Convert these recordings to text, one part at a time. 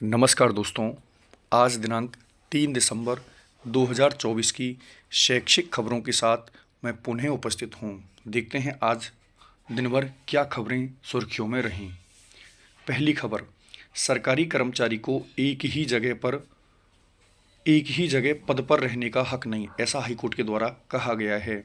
नमस्कार दोस्तों, आज दिनांक 3 दिसंबर 2024 की शैक्षिक खबरों के साथ मैं पुनः उपस्थित हूँ। देखते हैं आज दिन भर क्या खबरें सुर्खियों में रहीं। पहली खबर, सरकारी कर्मचारी को एक ही जगह पद पर रहने का हक नहीं, ऐसा हाईकोर्ट के द्वारा कहा गया है।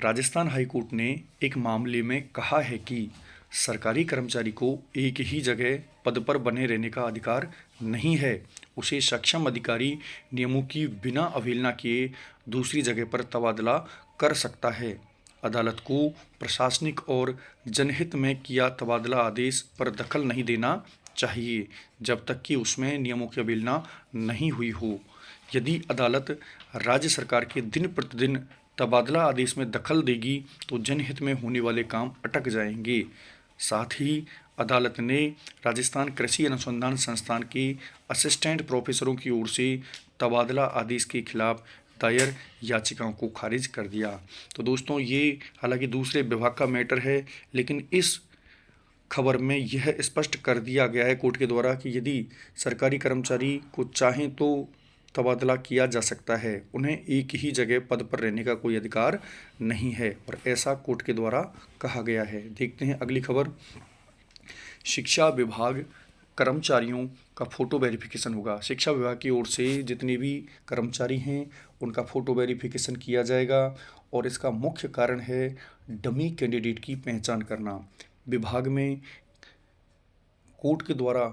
राजस्थान हाईकोर्ट ने एक मामले में कहा है कि सरकारी कर्मचारी को एक ही जगह पद पर बने रहने का अधिकार नहीं है। उसे सक्षम अधिकारी नियमों की बिना अवहेलना किए दूसरी जगह पर तबादला कर सकता है। अदालत को प्रशासनिक और जनहित में किया तबादला आदेश पर दखल नहीं देना चाहिए जब तक कि उसमें नियमों की अवहेलना नहीं हुई हो। यदि अदालत राज्य सरकार के दिन प्रतिदिन तबादला आदेश में दखल देगी तो जनहित में होने वाले काम अटक जाएंगे। साथ ही अदालत ने राजस्थान कृषि अनुसंधान संस्थान के असिस्टेंट प्रोफेसरों की ओर से तबादला आदेश के खिलाफ दायर याचिकाओं को खारिज कर दिया। तो दोस्तों, ये हालांकि दूसरे विभाग का मैटर है, लेकिन इस खबर में यह स्पष्ट कर दिया गया है कोर्ट के द्वारा कि यदि सरकारी कर्मचारी को चाहें तो तबादला किया जा सकता है, उन्हें एक ही जगह पद पर रहने का कोई अधिकार नहीं है, और ऐसा कोर्ट के द्वारा कहा गया है। देखते हैं अगली खबर, शिक्षा विभाग कर्मचारियों का फ़ोटो वेरिफिकेशन होगा। शिक्षा विभाग की ओर से जितने भी कर्मचारी हैं उनका फ़ोटो वेरिफिकेशन किया जाएगा, और इसका मुख्य कारण है डमी कैंडिडेट की पहचान करना। विभाग में कोर्ट के द्वारा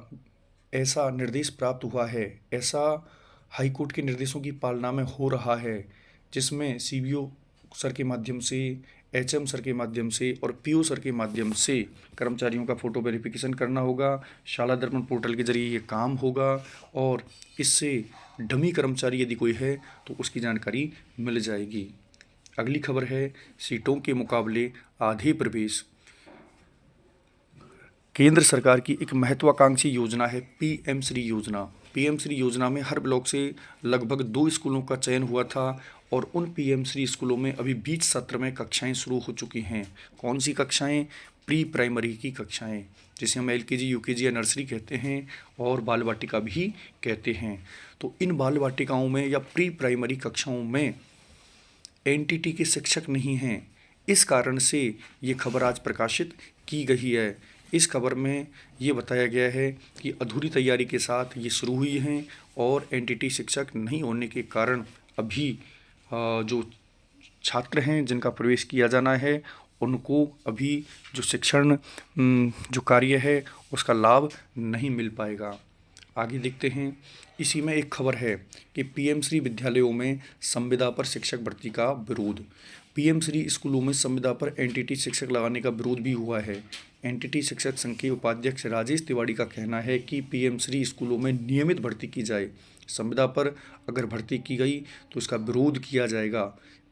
ऐसा निर्देश प्राप्त हुआ है, ऐसा हाईकोर्ट के निर्देशों की पालना में हो रहा है, जिसमें सीबीओ सर के माध्यम से, एचएम सर के माध्यम से और पीओ सर के माध्यम से कर्मचारियों का फ़ोटो वेरिफिकेशन करना होगा। शाला दर्पण पोर्टल के जरिए ये काम होगा, और इससे डमी कर्मचारी यदि कोई है तो उसकी जानकारी मिल जाएगी। अगली खबर है, सीटों के मुकाबले आधे प्रवेश। केंद्र सरकार की एक महत्वाकांक्षी योजना है पीएम श्री योजना। पीएम श्री योजना में हर ब्लॉक से लगभग 2 स्कूलों का चयन हुआ था, और उन पीएम श्री स्कूलों में अभी बीच सत्र में कक्षाएं शुरू हो चुकी हैं। कौन सी कक्षाएं? प्री प्राइमरी की कक्षाएं, जिसे हम एलकेजी, यूकेजी या नर्सरी कहते हैं, और बाल वाटिका भी कहते हैं। तो इन बाल वाटिकाओं में या प्री प्राइमरी कक्षाओं में एनटीटी के शिक्षक नहीं हैं। इस कारण से ये खबर आज प्रकाशित की गई है। इस खबर में ये बताया गया है कि अधूरी तैयारी के साथ ये शुरू हुई हैं, और एनटीटी शिक्षक नहीं होने के कारण अभी जो छात्र हैं जिनका प्रवेश किया जाना है उनको अभी जो शिक्षण जो कार्य है उसका लाभ नहीं मिल पाएगा। आगे देखते हैं, इसी में एक खबर है कि पीएम श्री विद्यालयों में संविदा पर शिक्षक भर्ती का विरोध। पीएम श्री स्कूलों में संविदा पर एनटीटी शिक्षक लगाने का विरोध भी हुआ है। एनटीटी शिक्षक संघ के उपाध्यक्ष राजेश तिवारी का कहना है कि पीएम श्री स्कूलों में नियमित भर्ती की जाए, संविदा पर अगर भर्ती की गई तो इसका विरोध किया जाएगा।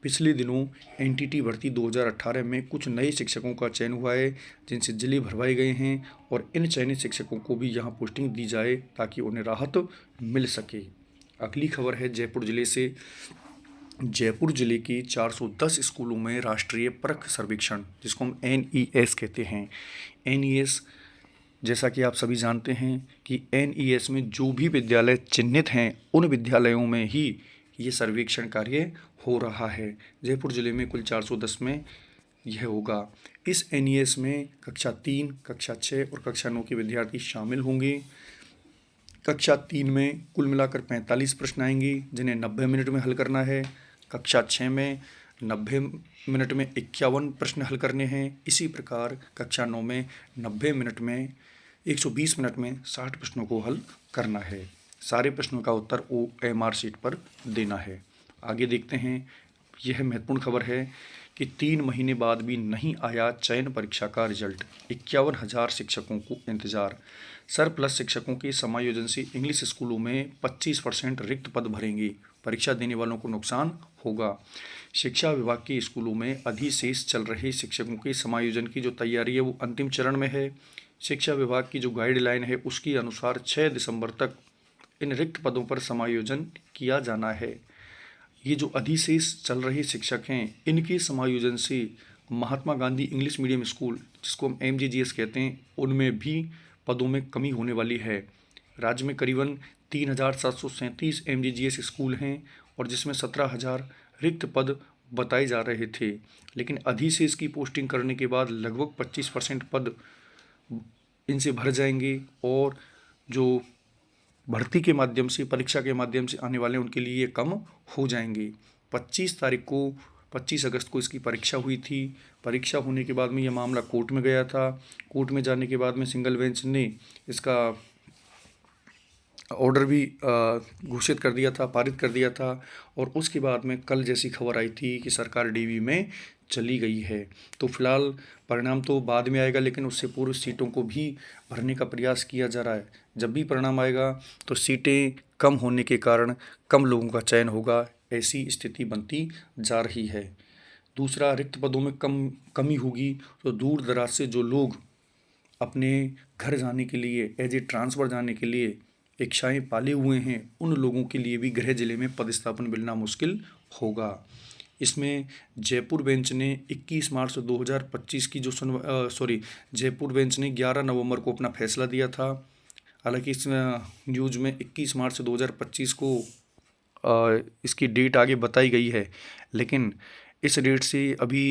पिछले दिनों एनटीटी भर्ती 2018 में कुछ नए शिक्षकों का चयन हुआ है, जिनसे जिले भरवाए गए हैं, और इन चयनित शिक्षकों को भी यहां पोस्टिंग दी जाए ताकि उन्हें राहत मिल सके। अगली खबर है जयपुर जिले से। जयपुर जिले के 410 स्कूलों में राष्ट्रीय परख सर्वेक्षण, जिसको हम एनईएस कहते हैं। एनईएस, जैसा कि आप सभी जानते हैं कि एनईएस में जो भी विद्यालय चिन्हित हैं उन विद्यालयों में ही ये सर्वेक्षण कार्य हो रहा है। जयपुर जिले में कुल 410 में यह होगा। इस एनईएस में कक्षा 3, कक्षा 6 और कक्षा 9 के विद्यार्थी शामिल होंगे। कक्षा 3 में कुल मिलाकर 45 प्रश्न आएंगे, जिन्हें 90 मिनट में हल करना है। कक्षा 6 में 90 मिनट में 51 प्रश्न हल करने हैं। इसी प्रकार कक्षा 9 में 90 मिनट में 120 मिनट में 60 प्रश्नों को हल करना है। सारे प्रश्नों का उत्तर OMR शीट पर देना है। आगे देखते हैं, यह महत्वपूर्ण खबर है कि 3 महीने बाद भी नहीं आया चयन परीक्षा का रिजल्ट। 51,000 शिक्षकों को इंतजार। सरप्लस शिक्षकों के समायोजन से इंग्लिश स्कूलों में 25% रिक्त पद भरेंगे, परीक्षा देने वालों को नुकसान होगा। शिक्षा विभाग के स्कूलों में अधिशेष चल रहे शिक्षकों के समायोजन की जो तैयारी है वो अंतिम चरण में है। शिक्षा विभाग की जो गाइडलाइन है उसके अनुसार 6 दिसंबर तक इन रिक्त पदों पर समायोजन किया जाना है। ये जो अधिशेष चल रहे शिक्षक हैं इनके समायोजन से Mahatma Gandhi English medium school, जिसको हम MGGS कहते हैं, उनमें भी पदों में कमी होने वाली है। राज्य में करीबन 3,737 MGGS स्कूल हैं और जिसमें 17,000 रिक्त पद बताए जा रहे थे, लेकिन अधिशेष की पोस्टिंग करने के बाद लगभग 25% पद इनसे भर जाएंगे और जो भर्ती के माध्यम से, परीक्षा के माध्यम से आने वाले उनके लिए ये कम हो जाएंगे। 25 अगस्त को इसकी परीक्षा हुई थी। परीक्षा होने के बाद में यह मामला कोर्ट में गया था। कोर्ट में जाने के बाद में सिंगल बेंच ने इसका ऑर्डर भी घोषित कर दिया था, पारित कर दिया था और उसके बाद में कल जैसी खबर आई थी कि सरकार डीवी में चली गई है। तो फिलहाल परिणाम तो बाद में आएगा, लेकिन उससे पूर्व सीटों को भी भरने का प्रयास किया जा रहा है। जब भी परिणाम आएगा तो सीटें कम होने के कारण कम लोगों का चयन होगा, ऐसी स्थिति बनती जा रही है। दूसरा, रिक्त पदों में कमी होगी तो दूर दराज से जो लोग अपने घर जाने के लिए, एज ए ट्रांसफ़र जाने के लिए इच्छाएं पाले हुए हैं, उन लोगों के लिए भी गृह जिले में पदस्थापन मिलना मुश्किल होगा। इसमें जयपुर बेंच ने 21 मार्च 2025 की जयपुर बेंच ने 11 नवंबर को अपना फैसला दिया था। हालांकि इस न्यूज़ में 21 मार्च 2025 को इसकी डेट आगे बताई गई है, लेकिन इस डेट से अभी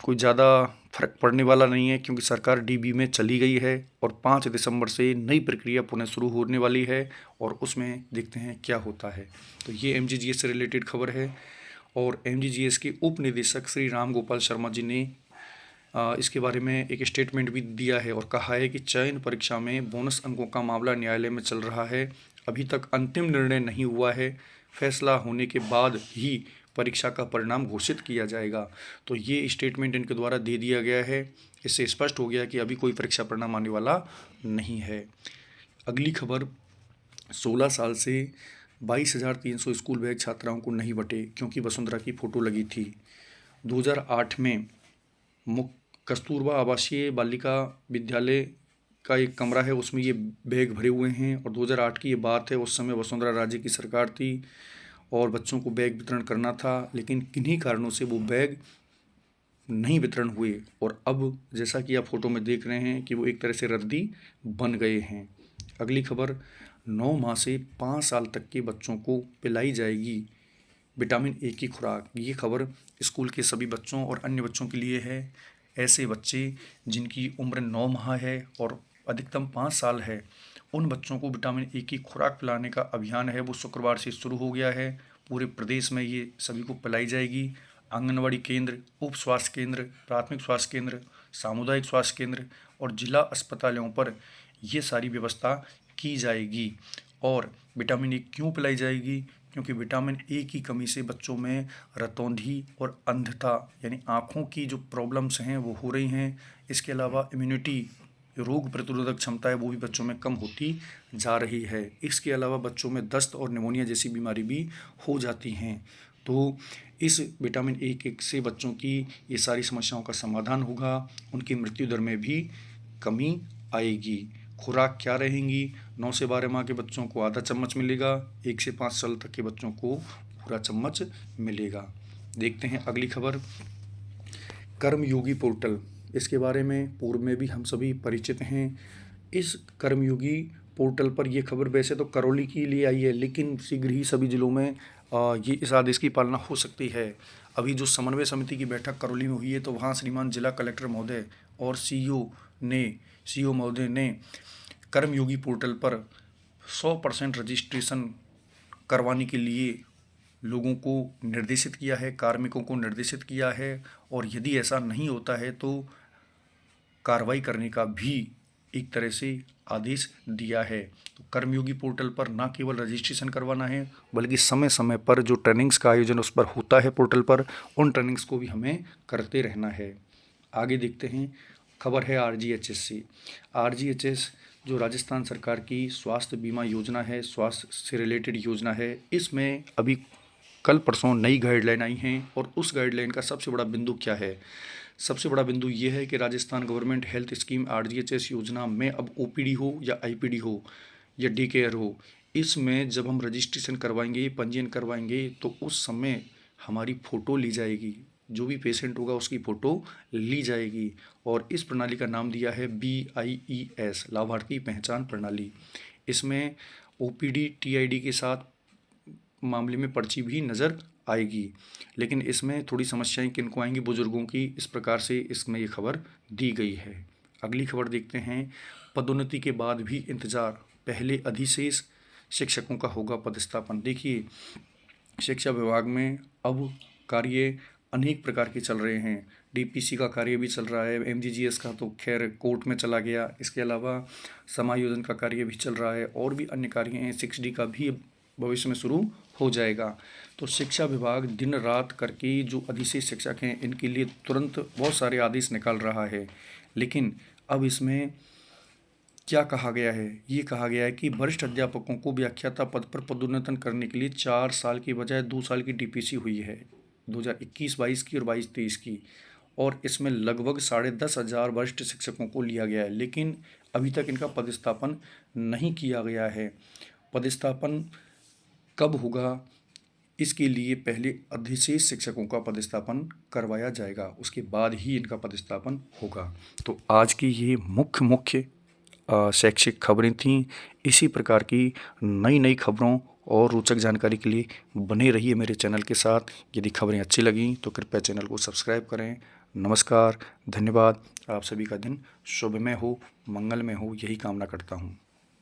कोई ज़्यादा फर्क पड़ने वाला नहीं है, क्योंकि सरकार डीबी में चली गई है और 5 दिसंबर से नई प्रक्रिया पुनः शुरू होने वाली है और उसमें देखते हैं क्या होता है। तो ये एमजीजीएस से रिलेटेड खबर है और एमजीजीएस के उप निदेशक श्री राम गोपाल शर्मा जी ने इसके बारे में एक स्टेटमेंट भी दिया है और कहा है कि चयन परीक्षा में बोनस अंकों का मामला न्यायालय में चल रहा है, अभी तक अंतिम निर्णय नहीं हुआ है, फैसला होने के बाद ही परीक्षा का परिणाम घोषित किया जाएगा। तो ये स्टेटमेंट इनके द्वारा दे दिया गया है। इससे स्पष्ट हो गया कि अभी कोई परीक्षा परिणाम आने वाला नहीं है। अगली खबर, 16 साल से 22,300 स्कूल बैग छात्राओं को नहीं बंटे क्योंकि वसुंधरा की फ़ोटो लगी थी। 2008 में कस्तूरबा आवासीय बालिका विद्यालय का एक कमरा है, उसमें ये बैग भरे हुए हैं और 2008 की ये बात है। उस समय वसुंधरा राजे की सरकार थी और बच्चों को बैग वितरण करना था, लेकिन किन्हीं कारणों से वो बैग नहीं वितरण हुए और अब जैसा कि आप फोटो में देख रहे हैं कि वो एक तरह से रद्दी बन गए हैं। अगली खबर, 9 माह से 5 साल तक के बच्चों को पिलाई जाएगी विटामिन ए की खुराक। ये खबर स्कूल के सभी बच्चों और अन्य बच्चों के लिए है। ऐसे बच्चे जिनकी उम्र 9 माह है और अधिकतम 5 साल है, उन बच्चों को विटामिन ए की खुराक पिलाने का अभियान है वो शुक्रवार से शुरू हो गया है। पूरे प्रदेश में ये सभी को पिलाई जाएगी। आंगनवाड़ी केंद्र, उप स्वास्थ्य केंद्र, प्राथमिक स्वास्थ्य केंद्र, सामुदायिक स्वास्थ्य केंद्र और जिला अस्पतालों पर ये सारी व्यवस्था की जाएगी। और विटामिन ए क्यों पिलाई जाएगी? क्योंकि विटामिन ए की कमी से बच्चों में रतौंधी और अंधता यानी आँखों की जो प्रॉब्लम्स हैं वो हो रही हैं। इसके अलावा इम्यूनिटी, रोग प्रतिरोधक क्षमता है वो भी बच्चों में कम होती जा रही है। इसके अलावा बच्चों में दस्त और निमोनिया जैसी बीमारी भी हो जाती हैं। तो इस विटामिन ए के से बच्चों की ये सारी समस्याओं का समाधान होगा, उनकी मृत्यु दर में भी कमी आएगी। खुराक क्या रहेंगी? 9 से 12 माह के बच्चों को आधा चम्मच मिलेगा, 1 से 5 साल तक के बच्चों को पूरा चम्मच मिलेगा। देखते हैं अगली खबर, कर्मयोगी पोर्टल। इसके बारे में पूर्व में भी हम सभी परिचित हैं। इस कर्मयोगी पोर्टल पर यह खबर वैसे तो करौली के लिए आई है, लेकिन शीघ्र ही सभी जिलों में ये इस आदेश की पालना हो सकती है। अभी जो समन्वय समिति की बैठक करौली में हुई है तो वहाँ श्रीमान जिला कलेक्टर महोदय और सीईओ महोदय ने कर्मयोगी पोर्टल पर 100% रजिस्ट्रेशन करवाने के लिए लोगों को निर्देशित किया है, कार्मिकों को निर्देशित किया है और यदि ऐसा नहीं होता है तो कार्रवाई करने का भी एक तरह से आदेश दिया है। तो कर्मयोगी पोर्टल पर ना केवल रजिस्ट्रेशन करवाना है बल्कि समय समय पर जो ट्रेनिंग्स का आयोजन उस पर होता है पोर्टल पर, उन ट्रेनिंग्स को भी हमें करते रहना है। आगे देखते हैं, खबर है आरजीएचएस से। आरजीएचएस जो राजस्थान सरकार की स्वास्थ्य बीमा योजना है, स्वास्थ्य से रिलेटेड योजना है, इसमें अभी कल परसों नई गाइडलाइन आई हैं और उस गाइडलाइन का सबसे बड़ा बिंदु क्या है? सबसे बड़ा बिंदु ये है कि Rajasthan government health scheme RGHS योजना में अब ओपीडी हो या आईपीडी हो या डे केयर हो, इसमें जब हम रजिस्ट्रेशन करवाएंगे, पंजीयन करवाएंगे तो उस समय हमारी फ़ोटो ली जाएगी। जो भी पेशेंट होगा उसकी फ़ोटो ली जाएगी और इस प्रणाली का नाम दिया है BIES, लाभार्थी पहचान प्रणाली। इसमें ओपीडी टीआईडी के साथ मामले में पर्ची भी नज़र आएगी। लेकिन इसमें थोड़ी समस्याएं किनको आएंगी, बुजुर्गों की। इस प्रकार से इसमें ये खबर दी गई है। अगली खबर देखते हैं। पदोन्नति के बाद भी इंतजार, पहले अधिशेष शिक्षकों का होगा पदस्थापन। देखिए, शिक्षा विभाग में अब कार्य अनेक प्रकार के चल रहे हैं। डीपीसी का कार्य भी चल रहा है, एमजीजीएस का तो खैर कोर्ट में चला गया। इसके अलावा समायोजन का कार्य भी चल रहा है और भी अन्य कार्य हैं। 6D का भी भविष्य में शुरू हो जाएगा। तो शिक्षा विभाग दिन रात करके जो अधिशेष शिक्षक हैं इनके लिए तुरंत बहुत सारे आदेश निकाल रहा है। लेकिन अब इसमें क्या कहा गया है? ये कहा गया है कि वरिष्ठ अध्यापकों को व्याख्याता पद पर पदोन्नतन करने के लिए 4 साल की बजाय 2 साल की डीपीसी हुई है, 2021-22 की और 22-23 की। और इसमें लगभग 10,500 वरिष्ठ शिक्षकों को लिया गया है। लेकिन अभी तक इनका पदस्थापन नहीं किया गया है। पदस्थापन कब होगा, इसके लिए पहले अधिशेष शिक्षकों का पदस्थापन करवाया जाएगा, उसके बाद ही इनका पदस्थापन होगा। तो आज की ये मुख्य शैक्षिक खबरें थीं। इसी प्रकार की नई नई खबरों और रोचक जानकारी के लिए बने रहिए मेरे चैनल के साथ। यदि खबरें अच्छी लगीं तो कृपया चैनल को सब्सक्राइब करें। नमस्कार, धन्यवाद। आप सभी का दिन शुभमय हो, मंगलमय हो, यही कामना करता हूँ।